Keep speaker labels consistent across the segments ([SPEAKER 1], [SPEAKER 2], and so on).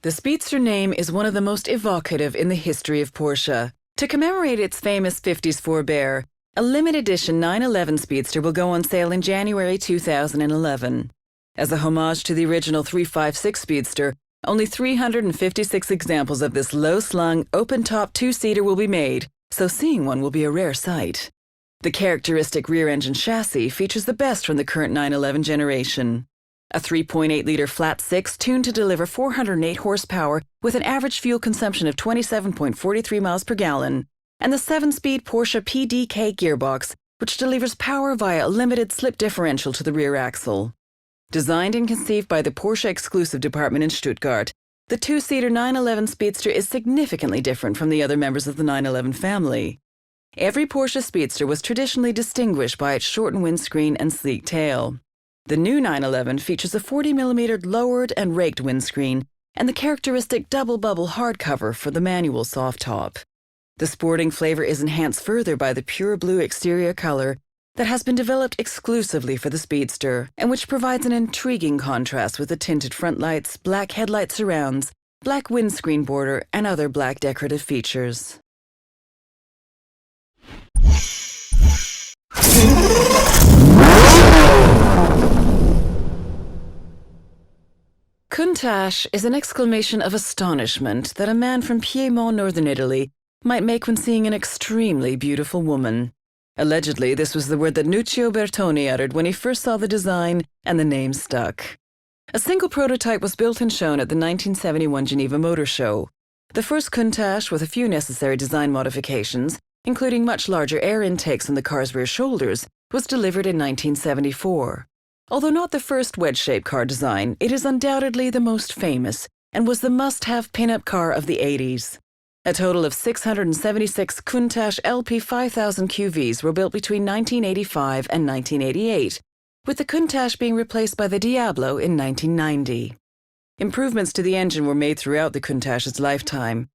[SPEAKER 1] The Speedster name is one of the most evocative in the history of Porsche. To commemorate its famous 50s forebear, a limited edition 911 Speedster will go on sale in January 2011. As a homage to the original 356 Speedster, only 356 examples of this low-slung, open-top two-seater will be made, so seeing one will be a rare sight. The characteristic rear-engine chassis features the best from the current 911 generation. A 3.8-liter flat-six tuned to deliver 408 horsepower with an average fuel consumption of 27.43 miles per gallon, and the 7-speed Porsche PDK gearbox, which delivers power via a limited slip differential to the rear axle. Designed and conceived by the Porsche exclusive department in Stuttgart, the two-seater 911 Speedster is significantly different from the other members of the 911 family. Every Porsche Speedster was traditionally distinguished by its shortened windscreen and sleek tail. The new 911 features a 40mm lowered and raked windscreen and the characteristic double-bubble hardcover for the manual soft top. The sporting flavor is enhanced further by the pure blue exterior color that has been developed exclusively for the Speedster and which provides an intriguing contrast with the tinted front lights, black headlight surrounds, black windscreen border, and other black decorative features. Countach is an exclamation of astonishment that a man from Piedmont, northern Italy, might make when seeing an extremely beautiful woman. Allegedly, this was the word that Nuccio Bertoni uttered when he first saw the design, and the name stuck. A single prototype was built and shown at the 1971 Geneva Motor Show. The first Countach, with a few necessary design modifications, including much larger air intakes on the car's rear shoulders, was delivered in 1974. Although not the first wedge-shaped car design, it is undoubtedly the most famous and was the must-have pin-up car of the 80s. A total of 676 Countach LP 5000 QVs were built between 1985 and 1988, with the Countach being replaced by the Diablo in 1990. Improvements to the engine were made throughout the Countach's lifetime.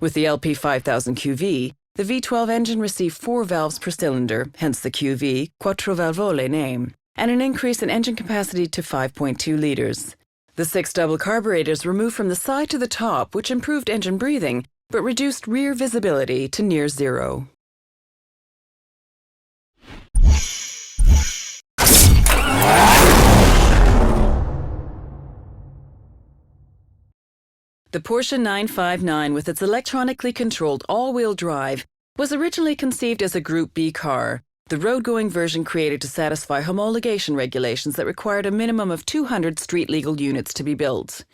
[SPEAKER 1] With the LP 5000 QV, the V12 engine received 4 valves per cylinder, hence the QV, Quattro Valvole name, and an increase in engine capacity to 5.2 liters. The 6 double carburetors were moved from the side to the top, which improved engine breathing, but reduced rear visibility to near zero. The Porsche 959, with its electronically controlled all-wheel drive, was originally conceived as a Group B car, the road-going version created to satisfy homologation regulations that required a minimum of 200 street-legal units to be built.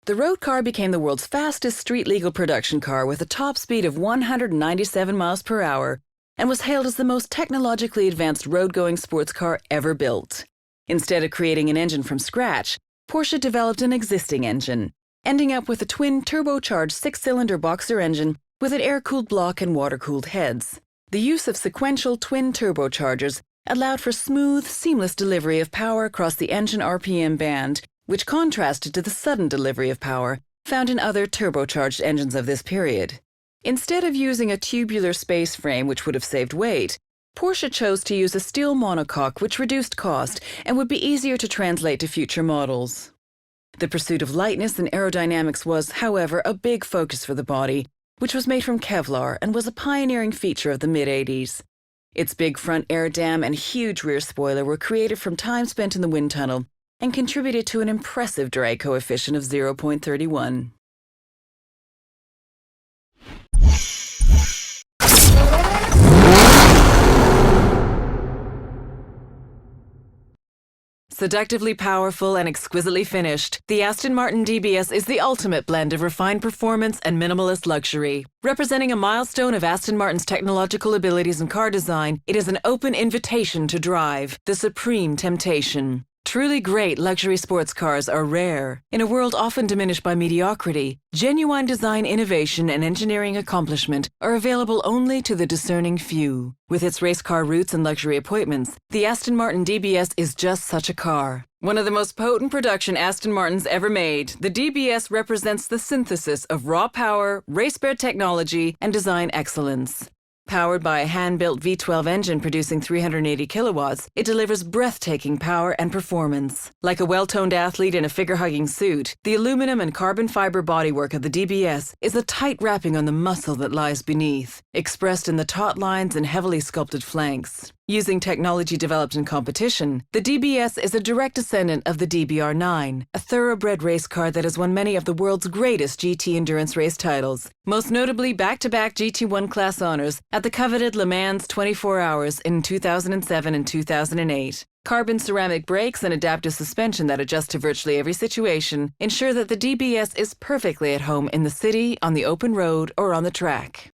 [SPEAKER 1] The road car became the world's fastest street-legal production car with a top speed of 197 miles per hour and was hailed as the most technologically advanced road-going sports car ever built. Instead of creating an engine from scratch, Porsche developed an existing engine, ending up with a twin turbocharged 6-cylinder boxer engine with an air-cooled block and water-cooled heads. The use of sequential twin turbochargers allowed for smooth, seamless delivery of power across the engine RPM band, which contrasted to the sudden delivery of power found in other turbocharged engines of this period. Instead of using a tubular space frame, which would have saved weight, Porsche chose to use a steel monocoque, which reduced cost and would be easier to translate to future models. The pursuit of lightness and aerodynamics was, however, a big focus for the body, which was made from Kevlar and was a pioneering feature of the mid-80s. Its big front air dam and huge rear spoiler were created from time spent in the wind tunnel and contributed to an impressive drag coefficient of 0.31. Seductively powerful and exquisitely finished, the Aston Martin Dbs is the ultimate blend of refined performance and minimalist luxury. Representing a milestone of Aston Martin's technological abilities in car design, it is an open invitation to drive, the supreme temptation. Truly great luxury sports cars are rare. In a world often diminished by mediocrity, genuine design innovation and engineering accomplishment are available only to the discerning few. With its race car roots and luxury appointments, the Aston Martin DBS is just such a car. One of the most potent production Aston Martins ever made, the DBS represents the synthesis of raw power, race-bred technology, and design excellence. Powered by a hand-built V12 engine producing 380 kilowatts, it delivers breathtaking power and performance. Like a well-toned athlete in a figure-hugging suit, the aluminum and carbon fiber bodywork of the DBS is a tight wrapping on the muscle that lies beneath, expressed in the taut lines and heavily sculpted flanks. Using technology developed in competition, the DBS is a direct descendant of the DBR9, a thoroughbred race car that has won many of the world's greatest GT endurance race titles, most notably back-to-back GT1 class honors at the coveted Le Mans 24 Hours in 2007 and 2008. Carbon ceramic brakes and adaptive suspension that adjust to virtually every situation ensure that the DBS is perfectly at home in the city, on the open road, or on the track.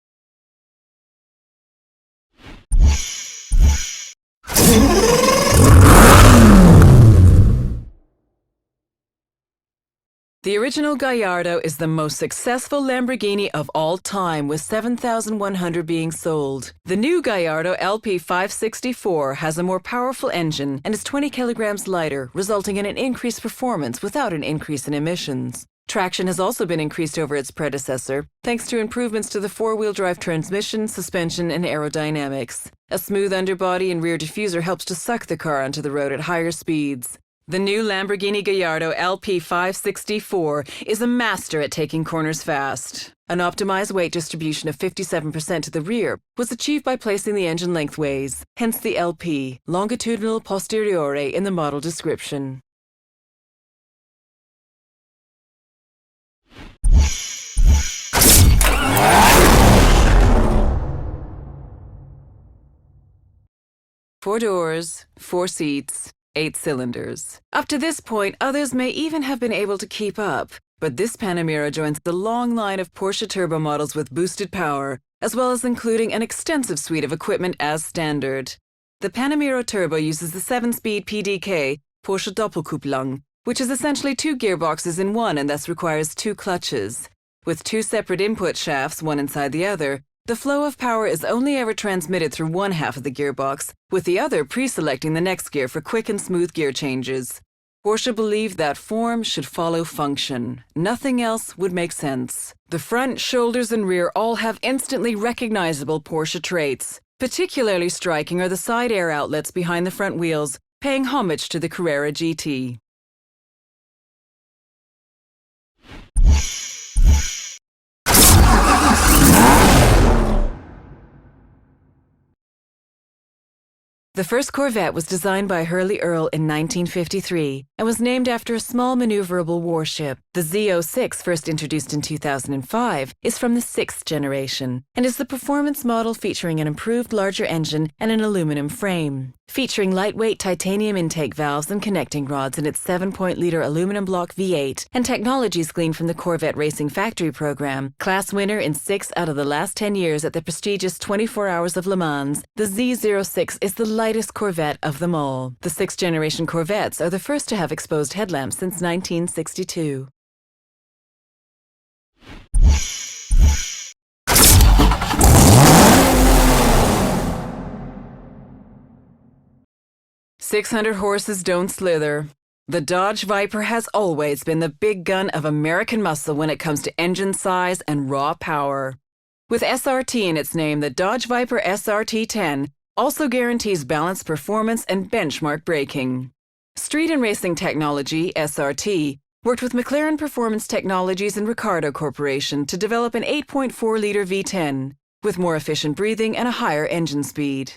[SPEAKER 1] The original Gallardo is the most successful Lamborghini of all time, with 7,100 being sold. The new Gallardo LP564 has a more powerful engine and is 20 kilograms lighter, resulting in an increased performance without an increase in emissions. Traction has also been increased over its predecessor, thanks to improvements to the four-wheel drive transmission, suspension, and aerodynamics. A smooth underbody and rear diffuser helps to suck the car onto the road at higher speeds. The new Lamborghini Gallardo LP564 is a master at taking corners fast. An optimized weight distribution of 57% to the rear was achieved by placing the engine lengthways, hence the LP, longitudinal posteriore, in the model description. Four doors, 4 seats, 8 cylinders. Up to this point, others may even have been able to keep up, but this Panamera joins the long line of Porsche turbo models with boosted power, as well as including an extensive suite of equipment as standard. The Panamera Turbo uses the 7-speed PDK, Porsche Doppelkupplung, which is essentially 2 gearboxes in one and thus requires 2 clutches. With 2 separate input shafts, one inside the other, the flow of power is only ever transmitted through one half of the gearbox, with the other pre-selecting the next gear for quick and smooth gear changes. Porsche believed that form should follow function. Nothing else would make sense. The front, shoulders, and rear all have instantly recognizable Porsche traits. Particularly striking are the side air outlets behind the front wheels, paying homage to the Carrera GT. The first Corvette was designed by Hurley Earl in 1953 and was named after a small maneuverable warship. The Z06, first introduced in 2005, is from the 6th generation and is the performance model featuring an improved larger engine and an aluminum frame. Featuring lightweight titanium intake valves and connecting rods in its 7.0-liter aluminum block V8 and technologies gleaned from the Corvette Racing Factory program, class winner in 6 out of the last 10 years at the prestigious 24 Hours of Le Mans, the Z06 is the lightest Corvette of them all. The 6th generation Corvettes are the first to have exposed headlamps since 1962. "600 horses don't slither." The Dodge Viper has always been the big gun of American muscle when it comes to engine size and raw power. With SRT in its name, the Dodge Viper SRT10 also guarantees balanced performance and benchmark braking. Street and Racing Technology, SRT, worked with McLaren Performance Technologies and Ricardo Corporation to develop an 8.4-liter V10 with more efficient breathing and a higher engine speed.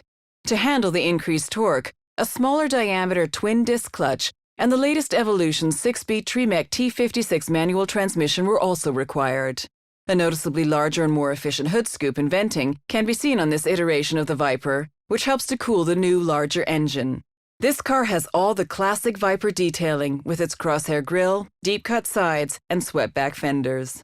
[SPEAKER 1] To handle the increased torque, a smaller diameter twin-disc clutch and the latest evolution 6-speed Tremec T56 manual transmission were also required. A noticeably larger and more efficient hood scoop and venting can be seen on this iteration of the Viper, which helps to cool the new, larger engine. This car has all the classic Viper detailing with its crosshair grille, deep-cut sides, and swept-back fenders.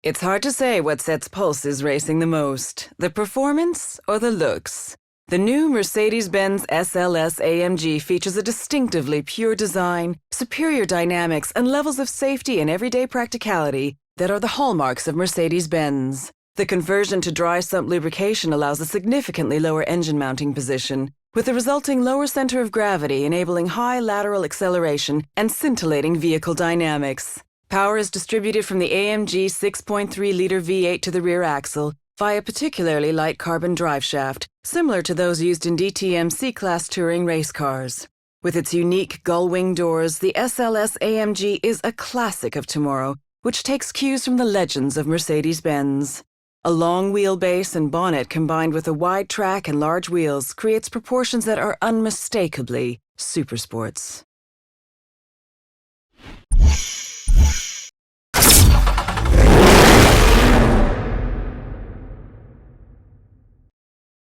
[SPEAKER 1] It's hard to say what sets pulses racing the most, the performance or the looks. The new Mercedes-Benz Sls Amg features a distinctively pure design, superior dynamics, and levels of safety and everyday practicality that are the hallmarks of Mercedes-Benz. The conversion to dry sump lubrication allows a significantly lower engine mounting position, with the resulting lower center of gravity enabling high lateral acceleration and scintillating vehicle dynamics. Power is distributed from the AMG 6.3-liter V8 to the rear axle via particularly light carbon driveshaft, similar to those used in DTM C-Class touring race cars. With its unique gull-wing doors, the SLS Amg is a classic of tomorrow, which takes cues from the legends of Mercedes-Benz. A long wheelbase and bonnet combined with a wide track and large wheels creates proportions that are unmistakably supersports.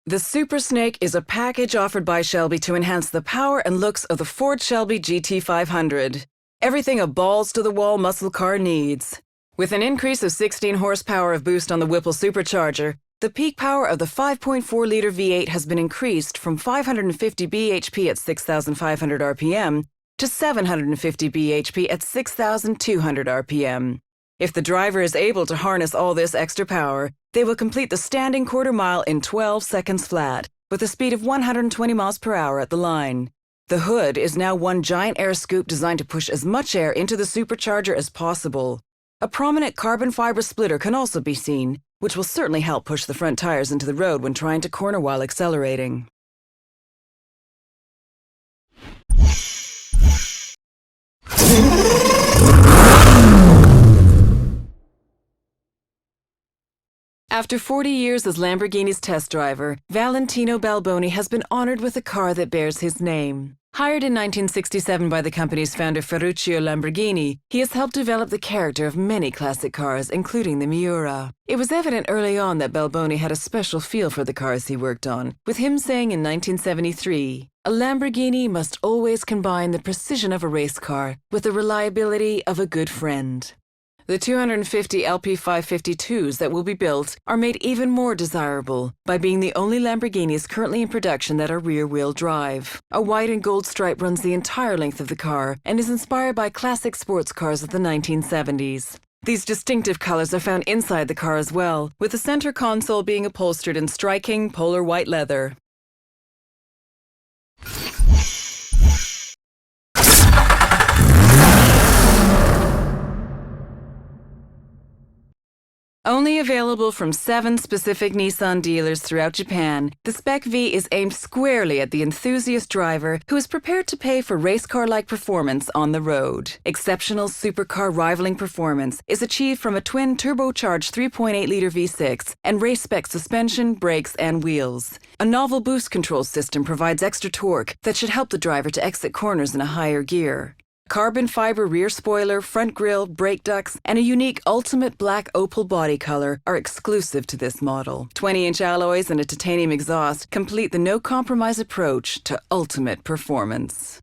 [SPEAKER 1] The Super Snake is a package offered by Shelby to enhance the power and looks of the Ford Shelby GT500. Everything a balls-to-the-wall muscle car needs. With an increase of 16 horsepower of boost on the Whipple supercharger, the peak power of the 5.4-liter V8 has been increased from 550 bhp at 6,500 RPM to 750 bhp at 6,200 RPM. If the driver is able to harness all this extra power, they will complete the standing quarter mile in 12 seconds flat, with a speed of 120 miles per hour at the line. The hood is now one giant air scoop designed to push as much air into the supercharger as possible. A prominent carbon fiber splitter can also be seen, which will certainly help push the front tires into the road when trying to corner while accelerating. After 40 years as Lamborghini's test driver, Valentino Balboni has been honored with a car that bears his name. Hired in 1967 by the company's founder Ferruccio Lamborghini, he has helped develop the character of many classic cars, including the Miura. It was evident early on that Balboni had a special feel for the cars he worked on, with him saying in 1973, "A Lamborghini must always combine the precision of a race car with the reliability of a good friend." The 250 LP552s that will be built are made even more desirable by being the only Lamborghinis currently in production that are rear-wheel drive. A white and gold stripe runs the entire length of the car and is inspired by classic sports cars of the 1970s. These distinctive colors are found inside the car as well, with the center console being upholstered in striking polar white leather. Only available from 7 specific Nissan dealers throughout Japan, the Spec V is aimed squarely at the enthusiast driver who is prepared to pay for race car-like performance on the road. Exceptional supercar rivaling performance is achieved from a twin turbocharged 3.8-liter V6 and race-spec suspension, brakes, and wheels. A novel boost control system provides extra torque that should help the driver to exit corners in a higher gear. Carbon fiber rear spoiler, front grille, brake ducts, and a unique ultimate black opal body color are exclusive to this model. 20-inch alloys and a titanium exhaust complete the no-compromise approach to ultimate performance.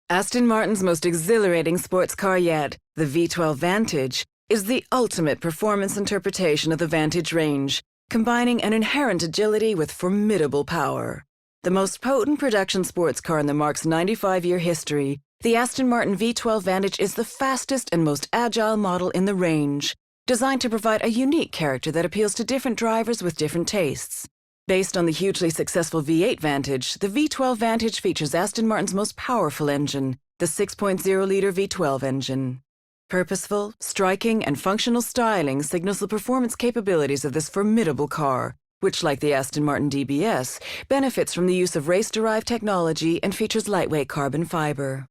[SPEAKER 1] Aston Martin's most exhilarating sports car yet, the V12 Vantage, is the ultimate performance interpretation of the Vantage range, combining an inherent agility with formidable power. The most potent production sports car in the marque's 95-year history, the Aston Martin V12 Vantage is the fastest and most agile model in the range, designed to provide a unique character that appeals to different drivers with different tastes. Based on the hugely successful V8 Vantage, the V12 Vantage features Aston Martin's most powerful engine, the 6.0-liter V12 engine. Purposeful, striking, and functional styling signals the performance capabilities of this formidable car, which, like the Aston Martin Dbs, benefits from the use of race-derived technology and features lightweight carbon fiber.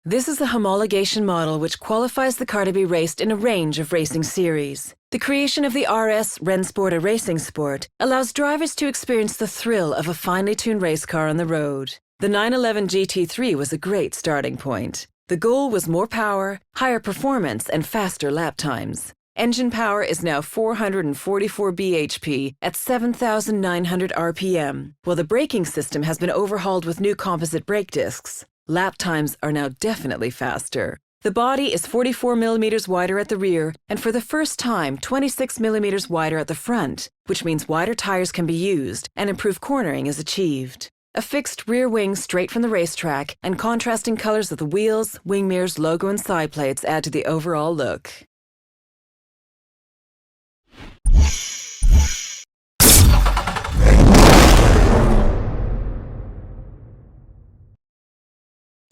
[SPEAKER 1] This is a homologation model which qualifies the car to be raced in a range of racing series. The creation of the RS Rennsport, a racing sport, allows drivers to experience the thrill of a finely tuned race car on the road. The 911 GT3 was a great starting point. The goal was more power, higher performance, and faster lap times. Engine power is now 444 bhp at 7,900 RPM, while the braking system has been overhauled with new composite brake discs. Lap times are now definitely faster. The body is 44 millimeters wider at the rear and for the first time 26 millimeters wider at the front, which means wider tires can be used and improved cornering is achieved. A fixed rear wing straight from the racetrack and contrasting colors of the wheels, wing mirrors, logo, and side plates add to the overall look.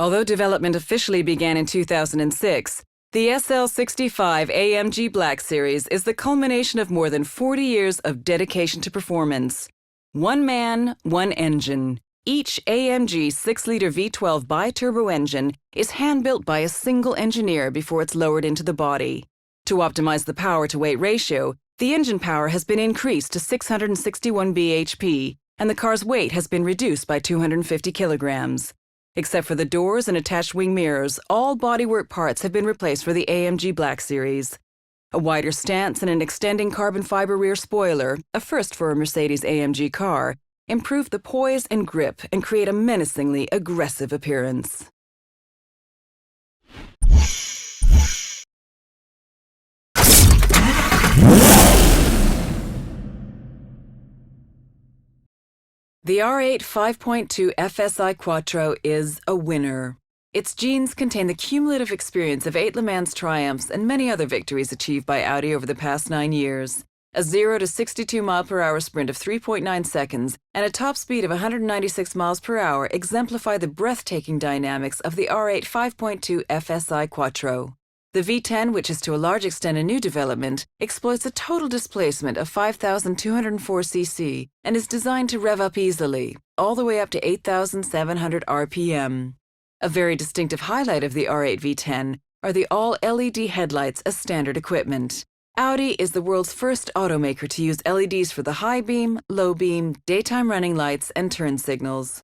[SPEAKER 1] Although development officially began in 2006, the SL65 Amg Black Series is the culmination of more than 40 years of dedication to performance. One man, one engine. Each AMG 6-liter V12 bi-turbo engine is hand-built by a single engineer before it's lowered into the body. To optimize the power-to-weight ratio, the engine power has been increased to 661 bhp, and the car's weight has been reduced by 250 kilograms. Except for the doors and attached wing mirrors, all bodywork parts have been replaced for the Amg Black Series. A wider stance and an extending carbon fiber rear spoiler, a first for a Mercedes-AMG car, improve the poise and grip and create a menacingly aggressive appearance. The R8 5.2 FSI Quattro is a winner. Its genes contain the cumulative experience of 8 Le Mans triumphs and many other victories achieved by Audi over the past 9 years. A 0 to 62 mph sprint of 3.9 seconds and a top speed of 196 miles per hour exemplify the breathtaking dynamics of the R8 5.2 FSI Quattro. The V10, which is to a large extent a new development, exploits a total displacement of 5,204 cc and is designed to rev up easily, all the way up to 8,700 RPM. A very distinctive highlight of the R8 V10 are the all-LED headlights as standard equipment. Audi is the world's first automaker to use LEDs for the high beam, low beam, daytime running lights, and turn signals.